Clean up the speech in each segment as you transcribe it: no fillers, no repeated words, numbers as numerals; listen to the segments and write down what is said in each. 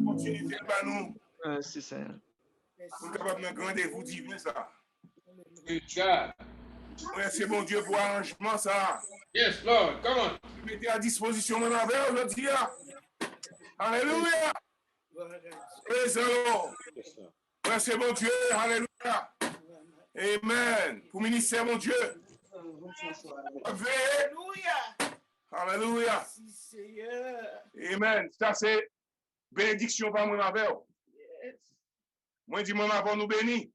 Continuité par nous. Merci, Seigneur. Pour capable de rendez-vous divin, ça. God. Merci, bon Dieu, pour l'arrangement, ça. Yes, Lord. Come on. Mettez à disposition mon affaire aujourd'hui. Alléluia. Praise the Lord. Merci, bon Dieu. Alléluia. Amen. Pour ministère, mon Dieu. Alléluia. Amen. Ça, c'est bénédiction par mon affaire. Moi, je dis, mon affaire nous bénit.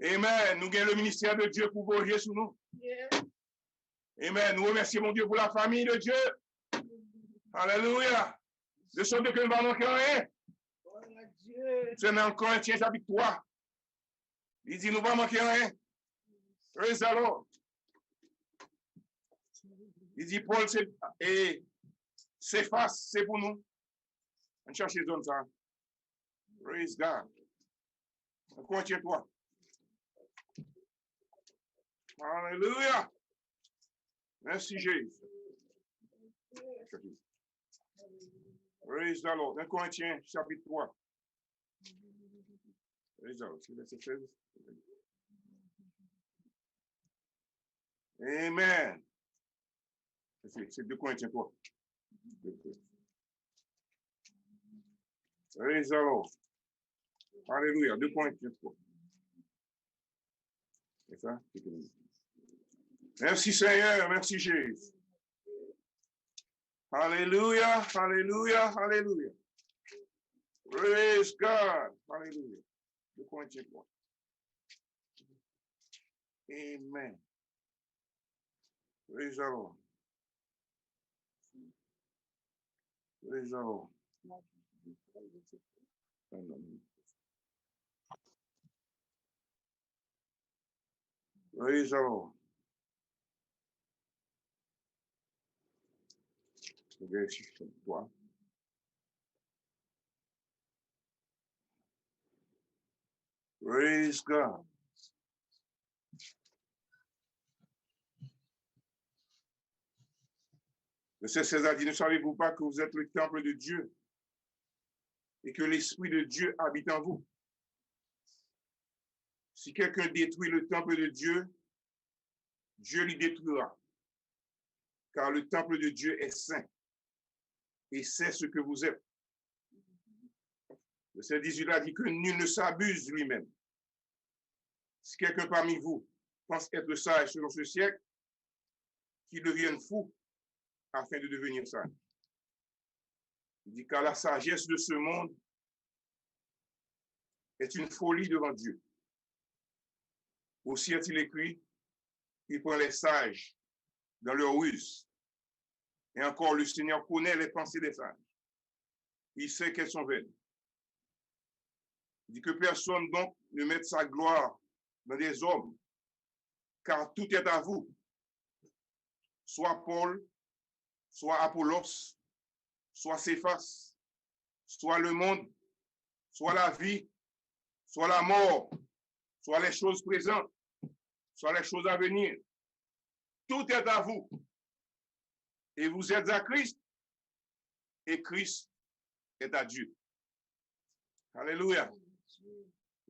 Amen. Nous gagnons le ministère de Dieu pour voyer sur nous. Amen. Nous remercions mon Dieu pour la famille de Dieu. Alléluia. De sorte que nous ne va manquer rien. C'est dans Corinthiens chapitre 3. Il dit, nous ne va manquer rien. Praise the Lord. Il dit, Paul, c'est face, c'est pour nous. On cherche les zones, ça. Praise God. Corinthiens 3. Alléluia. Merci Jésus. Praise the Lord. 1 Corinthiens chapitre 3. Praise the Lord. Amen. C'est 2 Corinthiens 3. Praise the Lord. Alléluia. 2 Corinthiens 3. C'est ça? Merci Seigneur, merci Jésus. Alléluia, alléluia, alléluia. Praise God. Alléluia. 2 Corinthiens 3. Amen. Praise the Lord. Praise the Lord. Praise the Lord. Verset 3. Praise God. Verset 16 a dit, ne savez-vous pas que vous êtes le temple de Dieu et que l'Esprit de Dieu habite en vous? Si quelqu'un détruit le temple de Dieu, Dieu l'y détruira. Car le temple de Dieu est saint et c'est ce que vous êtes. Verset 18 a dit que nul ne s'abuse lui-même. Si quelqu'un parmi vous pense être sage selon ce siècle, qu'il devienne fou afin de devenir sage. Il dit car la sagesse de ce monde est une folie devant Dieu. Aussi est-il écrit, il prend les sages dans leur ruse. Et encore, le Seigneur connaît les pensées des sages. Il sait qu'elles sont vaines. Il dit que personne donc ne mette sa gloire dans des hommes, car tout est à vous. Soit Paul, soit Apollos, soit Céphas, soit le monde, soit la vie, soit la mort, soit les choses présentes, soit les choses à venir. Tout est à vous. Et vous êtes à Christ, et Christ est à Dieu. Alléluia.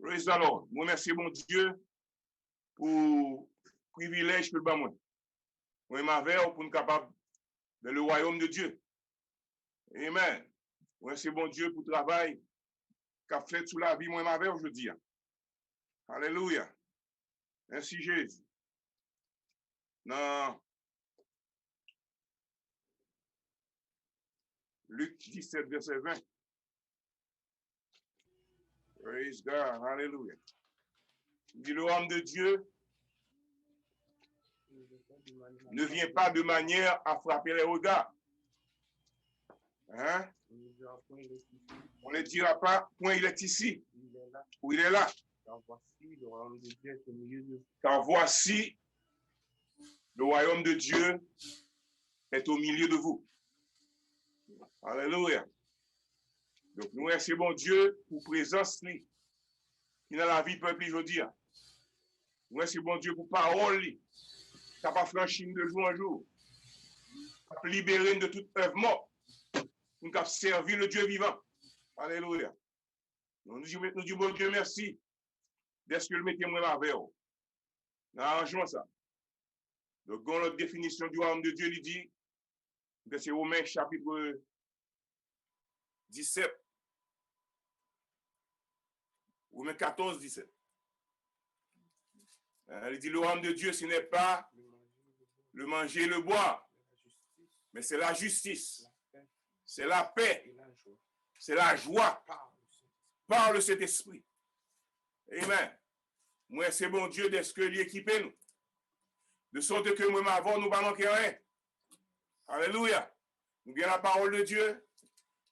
Praise the Lord. Moi, merci mon Dieu pour le privilège que le moi. Moi, ma veille pour nous capable de le royaume de Dieu. Amen. Merci bon Dieu pour le travail qu'a fait sous la vie, moi, ma veille aujourd'hui. Alléluia. Merci Jésus. Non. Luc 17, verset 20. Praise God. Hallelujah. Il dit, le homme de Dieu ne vient pas de manière à frapper les regards. Hein? On ne dira pas, point il est ici, ou il est là. Car voici le royaume de Dieu est au milieu de vous. Car voici le royaume de Dieu est au milieu de vous. Alléluia. Donc, nous remercions bon Dieu pour présence qui est dans la vie du peuple aujourd'hui. Nous remercions bon Dieu pour parole qui n'a pas franchi de jour en jour. libérer de toute œuvre morte. Nous avons servi le Dieu vivant. Alléluia. Nous disons, bon Dieu, merci. D'est-ce que le mettez moi avec vous? Arrangeons ça. Donc, dans notre définition du royaume de Dieu, il dit que c'est Romains chapitre 17. Romains 14, 17. Il dit le royaume de Dieu, ce n'est pas le manger et le boire, mais c'est la justice, c'est la paix, c'est la joie par le Saint-Esprit. Amen. Moi, c'est bon Dieu d'être que lui équipé nous. De sorte que moi, avant, nous ne manquons rien. Alléluia. Nous avons la parole de Dieu,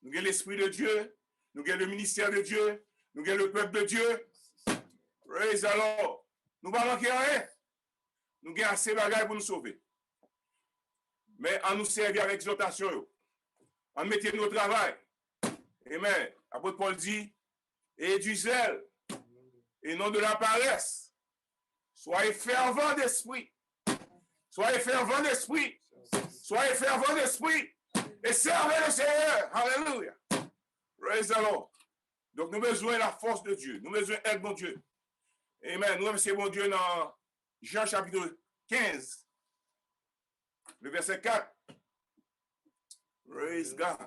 nous avons l'Esprit de Dieu, nous avons le ministère de Dieu, nous avons le peuple de Dieu. Praise the Lord. Nous ne manquons rien. Nous avons assez de bagages pour nous sauver. Mais en nous servir avec exhortation, en mettant nos travail. Amen. Apôtre Paul dit, et du zèle, et non de la paresse. Soyez fervents d'esprit. Soyez fervents d'esprit. Soyez fervents d'esprit. Et servez le Seigneur. Alléluia. Praise the Lord. Donc nous avons besoin de la force de Dieu. Nous avons besoin d'aide bon Dieu. Amen. Nous avons besoin bon Dieu dans Jean chapitre 15. Le verset 4. Praise God.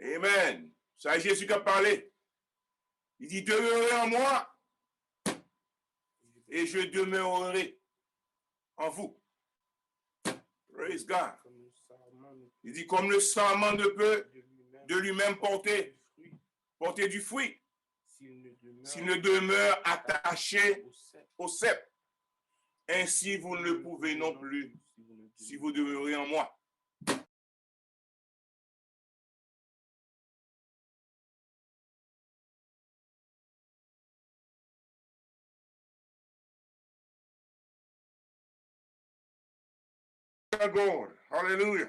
Amen. C'est Jésus qui a parlé. Il dit, demeurez en moi et je demeurerai en vous. Praise God. Il dit, comme le sarment ne peut de lui-même porter du fruit, s'il ne demeure attaché au cep. Ainsi, vous ne le pouvez non plus si vous demeurez en moi. God. Hallelujah.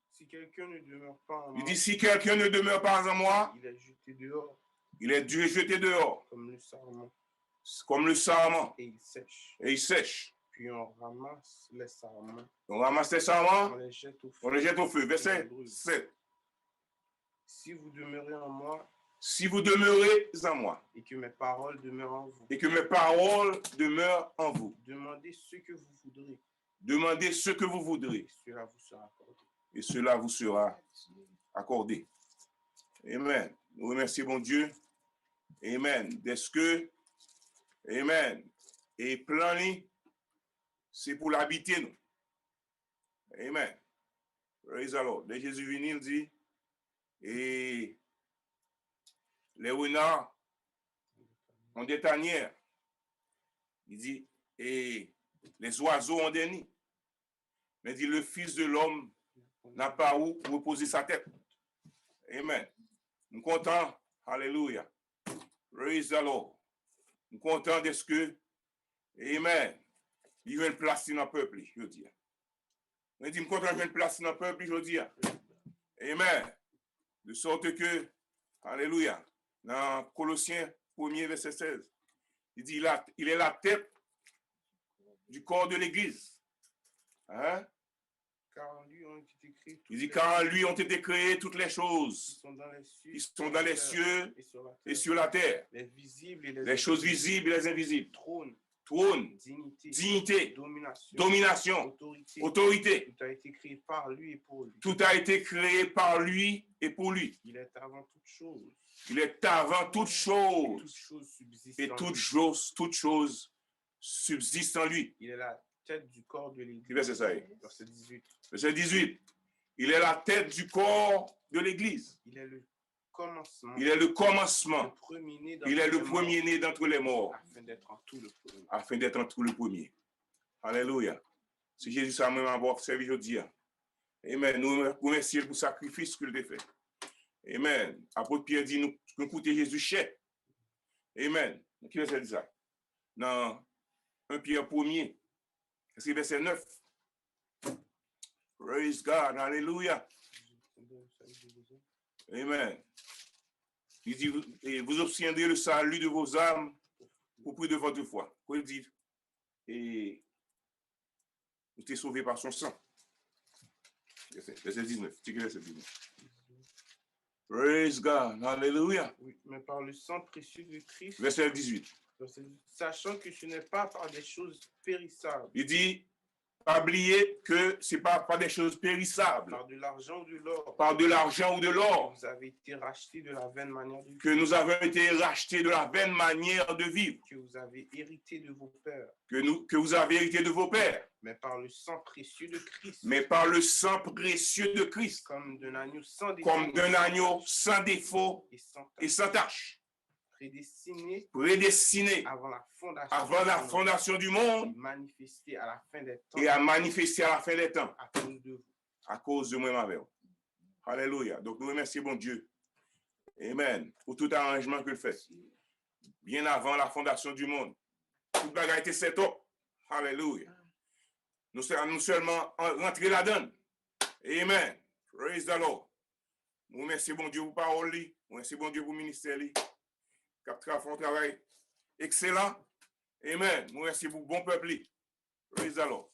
Si quelqu'un ne demeure pas en moi, Il dit, si quelqu'un ne demeure pas en moi, il est jeté dehors. Il est jeté dehors. Comme le sarment. Comme le sarment. Et il sèche. Et il sèche. Puis on ramasse les sarments. On ramasse les sarments. On les jette au feu. On les jette au feu. Verset 7. Si vous demeurez en moi. Si vous demeurez en moi. Et que mes paroles demeurent en vous. Et que mes paroles demeurent en vous. Demandez ce que vous voudrez. Demandez ce que vous voudrez. Et cela vous sera accordé. Et cela vous sera accordé. Amen. Nous remercions bon Dieu. Amen. D'est-ce que, amen. Et plan, c'est pour l'habiter, nous. Amen. Praise the Lord. Dès Jésus venu, il dit, et les renards ont des tanières. Il dit, et les oiseaux ont des nids. Mais il dit, le Fils de l'homme n'a pas où reposer sa tête. Amen. Nous sommes contents. Alléluia. Praise the Lord. Nous sommes contents de ce que, amen, il y a une place dans le peuple, je veux dire. Nous sommes contents qu'il y a une place dans le peuple, je veux dire. Amen. De sorte que, alléluia, dans Colossiens 1er, verset 16, il dit, il est la tête du corps de l'Église. Hein? Car en lui ont été créées il dit, car en lui ont été créées toutes les choses. Ils sont dans les cieux et sur la terre. Les visibles et les choses visibles et les invisibles. Trône, dignité, domination, autorité. Tout a été créé par lui et pour lui. Tout a été créé par lui et pour lui. Il est avant toute chose. Il est avant toute chose. Et toute chose subsiste en lui. Il est la tête du corps de l'Église. Verset 18. Verset 18. Il est la tête du corps de l'Église. Il est le commencement. Il est le commencement. Il est le premier-né d'entre les morts. Afin d'être en tout le premier. Afin d'être en tout le premier. Alléluia. Si Jésus a même avoir servi aujourd'hui. Amen. Nous remercions pour le sacrifice qu'il a fait. Amen. Apôtre Pierre dit, nous écoutons Jésus cher. Amen. Qui veut dire ça? Dans 1 Pierre 1er. C'est verset 9. Praise God. Alléluia. Amen. Il dit, et vous obtiendrez le salut de vos âmes au prix de votre foi. Quoi il dit? et nous t'es sauvé par son sang. Verset 19. Verset 19. Praise God. Hallelujah. Oui, mais par le sang précieux de Christ. Verset 18. Sachant que ce n'est pas par des choses périssables. Il dit, pas oublier que ce n'est pas des choses périssables. Par de l'argent ou de l'or. Par de l'argent ou de l'or. Vous avez été rachetés de la vaine manière de vivre. Que nous avons été rachetés de la vaine manière de vivre. Que vous avez hérité de vos pères. Que vous avez hérité de vos pères. Mais par le sang précieux de Christ. Mais par le sang précieux de Christ. Comme d'un agneau sans défaut. Comme d'un agneau sans défaut et sans tache. Prédestiné avant la fondation du monde. Et manifesté à la fin des temps. Et à manifester à la fin des temps. À cause de vous. À cause de moi, ma mère. Alléluia. Donc nous remercions bon Dieu. Amen. Pour tout arrangement qu'il fait. Bien avant la fondation du monde. Toute bagarre était set up. Alléluia. Nous seulement rentrer là-dedans. Amen. Praise the Lord. Nous remercions bon Dieu pour parole. Nous remercions bon Dieu pour ministère. Qui font un travail excellent. Amen. Nous remercions pour bon peuple. Praise the Lord.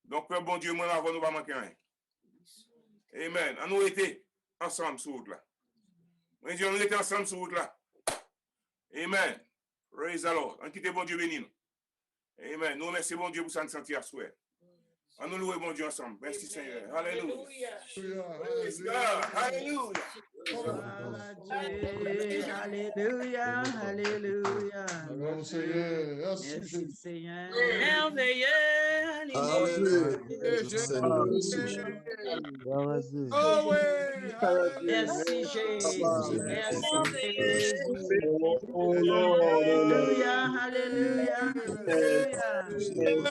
Donc, peuple bon Dieu, moi, avant nous ne pas manquer rien. Amen. On nous était ensemble sur route là. Moi, Dieu, nous étions ensemble sur route là. Amen. Praise the Lord. On quitte bon Dieu béni nous. Amen. Nous remercions bon Dieu pour ça nous sentir à souhait. On nous loue bon Dieu ensemble. Merci Seigneur. Alléluia. Praise God. Hallelujah. Alléluia, alléluia. Merci Seigneur. Merveilleux. Alléluia. Merci Jésus. Merci Jésus. Alléluia, alléluia, alléluia.